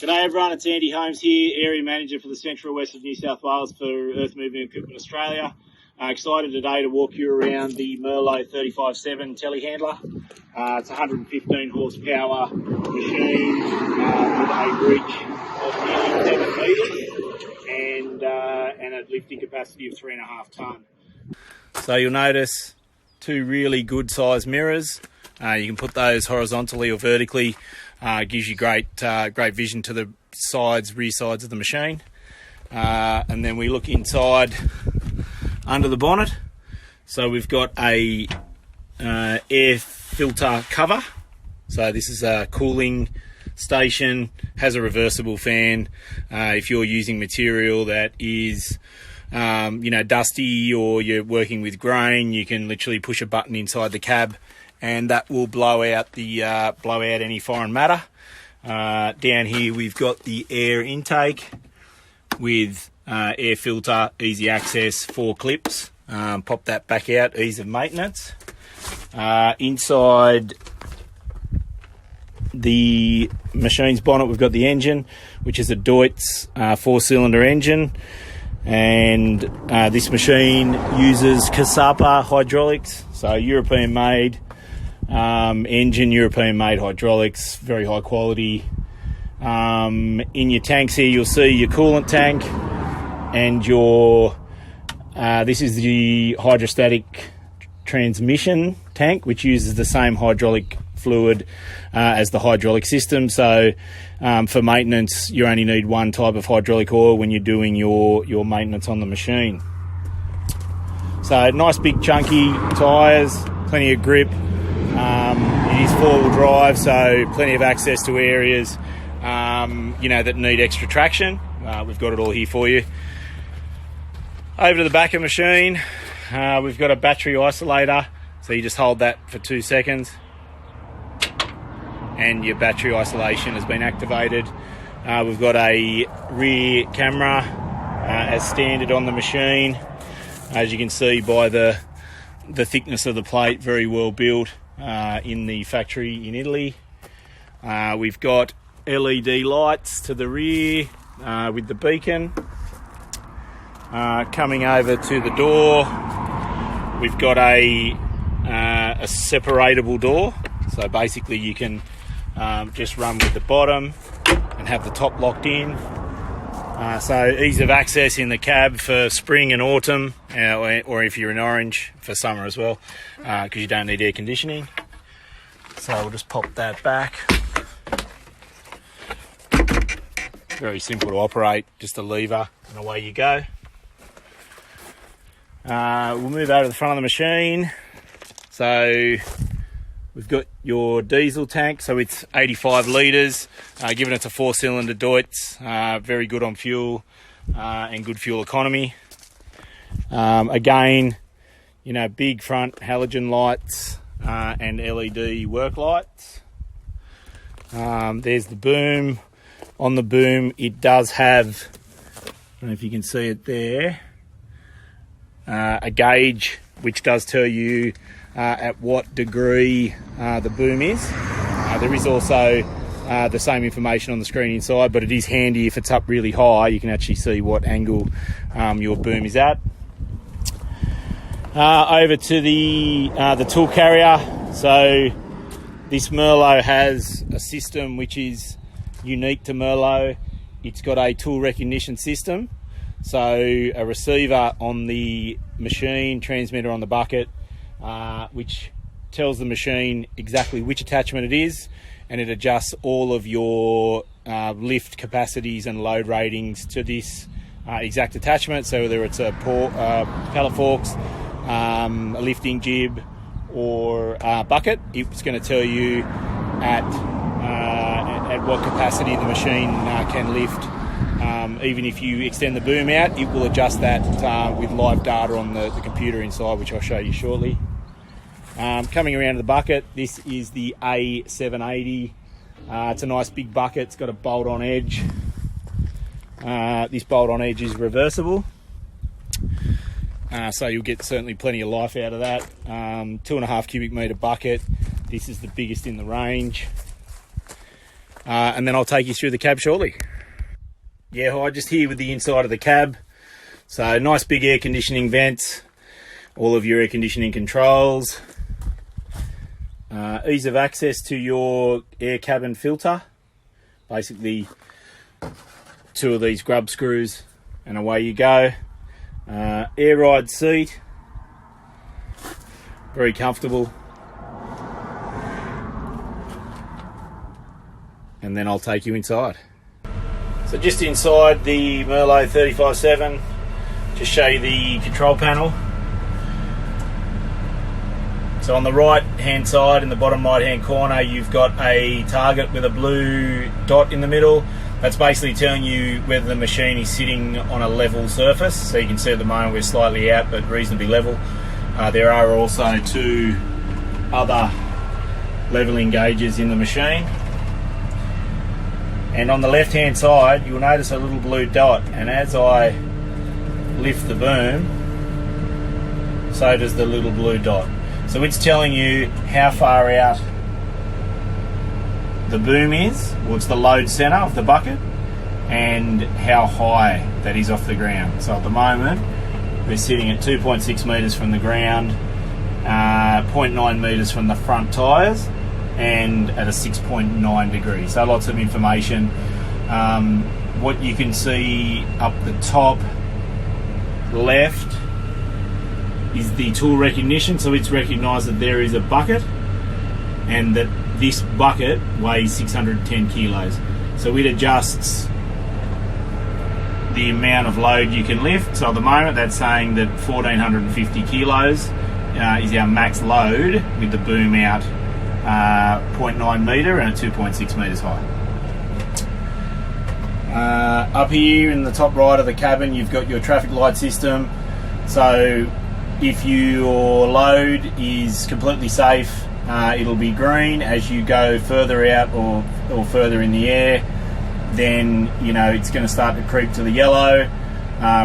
G'day everyone, it's Andy Holmes here, Area Manager for the Central West of New South Wales for Earth Moving Equipment Australia. Excited today to walk you around the Merlo 35/7 telehandler. It's a 115 horsepower machine with a reach of nearly 7 metres and a lifting capacity of 3.5 tonne. So you'll notice two really good sized mirrors. You can put those horizontally or vertically. Gives you great vision to the rear sides of the machine. And then we look inside under the bonnet. So we've got a air filter cover. So this is a cooling station, has a reversible fan. If you're using material that is dusty, or you're working with grain, you can literally push a button inside the cab and that will blow out any foreign matter. Down here we've got the air intake with air filter, easy access, 4 clips. Pop that back out, ease of maintenance. Inside the machine's bonnet we've got the engine, which is a Deutz 4-cylinder engine, and this machine uses Cassapa hydraulics, so European made engine, European made hydraulics, very high quality. In your tanks here you'll see your coolant tank and this is the hydrostatic transmission tank, which uses the same hydraulic fluid as the hydraulic system. So for maintenance you only need one type of hydraulic oil when you're doing your maintenance on the machine. So nice big chunky tyres, plenty of grip. It is 4-wheel drive, so plenty of access to areas that need extra traction. We've got it all here for you. Over to the back of the machine, we've got a battery isolator, so you just hold that for 2 seconds and your battery isolation has been activated. We've got a rear camera as standard on the machine, as you can see by the thickness of the plate, very well built in the factory in Italy. We've got LED lights to the rear with the beacon. Coming over to the door, we've got a separatable door, so basically you can just run with the bottom and have the top locked in. So ease of access in the cab for spring and autumn, or if you're in orange for summer as well, because you don't need air conditioning. So we'll just pop that back. Very simple to operate, just a lever and away you go. We'll move over to the front of the machine. So we've got your diesel tank, so it's 85 litres, given it's a 4-cylinder Deutz, very good on fuel and good fuel economy. Again, big front halogen lights and LED work lights. There's the boom. On the boom it does have, I don't know if you can see it there, a gauge which does tell you at what degree the boom is. There is also the same information on the screen inside, but it is handy if it's up really high, you can actually see what angle your boom is at. Over to the tool carrier. So this Merlo has a system which is unique to Merlo. It's got a tool recognition system, so a receiver on the machine, transmitter on the bucket, which tells the machine exactly which attachment it is, and it adjusts all of your lift capacities and load ratings to this exact attachment. So whether it's a pallet forks, a lifting jib, or a bucket, it's going to tell you at what capacity the machine can lift. Even if you extend the boom out, it will adjust that with live data on the computer inside, which I'll show you shortly. Coming around to the bucket, this is the A780. It's a nice big bucket. It's got a bolt-on edge. This bolt-on edge is reversible, so you'll get certainly plenty of life out of that. 2.5 cubic metre bucket. This is the biggest in the range. and then I'll take you through the cab shortly. Yeah, hi, just here with the inside of the cab. So nice big air conditioning vents, all of your air conditioning controls, ease of access to your air cabin filter, basically 2 of these grub screws and away you go. Air ride seat, very comfortable. And then I'll take you inside. So just inside the Merlo 35/7, just show you the control panel. So on the right hand side, in the bottom right hand corner, you've got a target with a blue dot in the middle. That's basically telling you whether the machine is sitting on a level surface. So you can see at the moment we're slightly out, but reasonably level. There are also 2 other leveling gauges in the machine. And on the left hand side, you'll notice a little blue dot, and as I lift the boom, so does the little blue dot. So it's telling you how far out the boom is, or it's the load center of the bucket, and how high that is off the ground. So at the moment, we're sitting at 2.6 metres from the ground, 0.9 metres from the front tyres, and at a 6.9 degrees. So lots of information. What you can see up the top left is the tool recognition. So it's recognised that there is a bucket and that this bucket weighs 610 kilos. So it adjusts the amount of load you can lift. So at the moment that's saying that 1450 kilos is our max load with the boom out 0.9 metre and at 2.6 metres high. Up here in the top right of the cabin, you've got your traffic light system. So if your load is completely safe, it'll be green. As you go further out or further in the air, then you know it's going to start to creep to the yellow.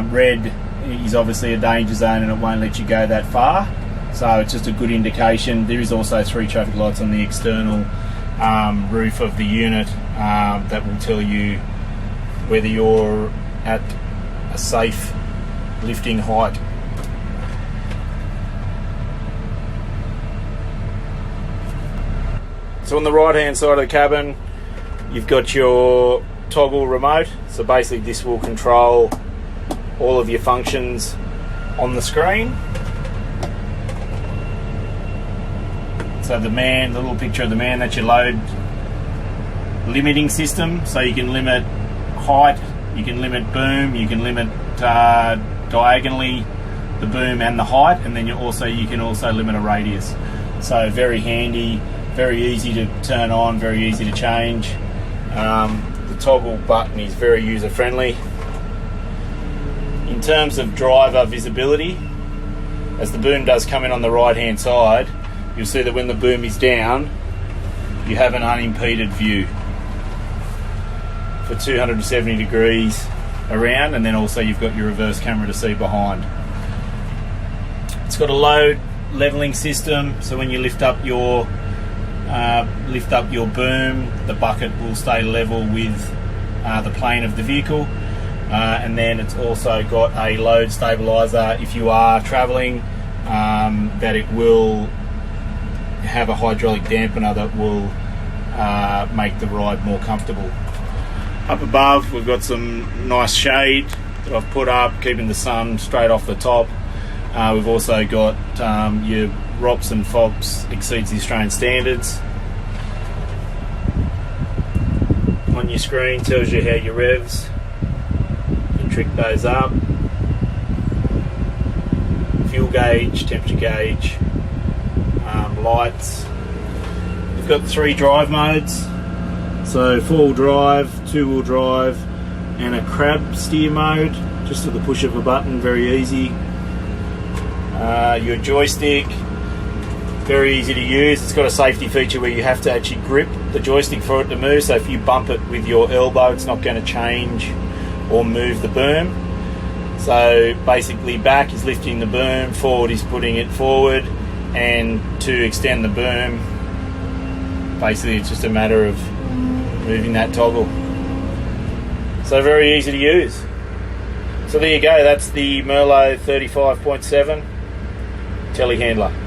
Red is obviously a danger zone and it won't let you go that far. So it's just a good indication. There is also 3 traffic lights on the external roof of the unit that will tell you whether you're at a safe lifting height. So on the right hand side of the cabin, you've got your toggle remote. So basically this will control all of your functions on the screen. So the little picture of the man, that's your load limiting system. So you can limit height, you can limit boom, you can limit diagonally the boom and the height, and then you can also limit a radius. So very handy, very easy to turn on, very easy to change. The toggle button is very user friendly. In terms of driver visibility, as the boom does come in on the right hand side, you'll see that when the boom is down, you have an unimpeded view for 270 degrees around, and then also you've got your reverse camera to see behind. It's got a load leveling system, so when you lift up your boom, the bucket will stay level with the plane of the vehicle, and then it's also got a load stabilizer if you are travelling, that it will have a hydraulic dampener that will make the ride more comfortable. Up above we've got some nice shade that I've put up, keeping the sun straight off the top. We've also got your ROPS and FOPS exceeds the Australian standards. On your screen tells you how your revs, you trick those up. Fuel gauge, temperature gauge, lights. We've got 3 drive modes, so 4-wheel drive, 2-wheel drive, and a crab steer mode, just at the push of a button, very easy. Your joystick, very easy to use. It's got a safety feature where you have to actually grip the joystick for it to move, so if you bump it with your elbow, it's not going to change or move the boom. So basically back is lifting the boom, forward is putting it forward, and to extend the boom, basically it's just a matter of moving that toggle. So very easy to use. So there you go, that's the Merlo 35.7 telehandler.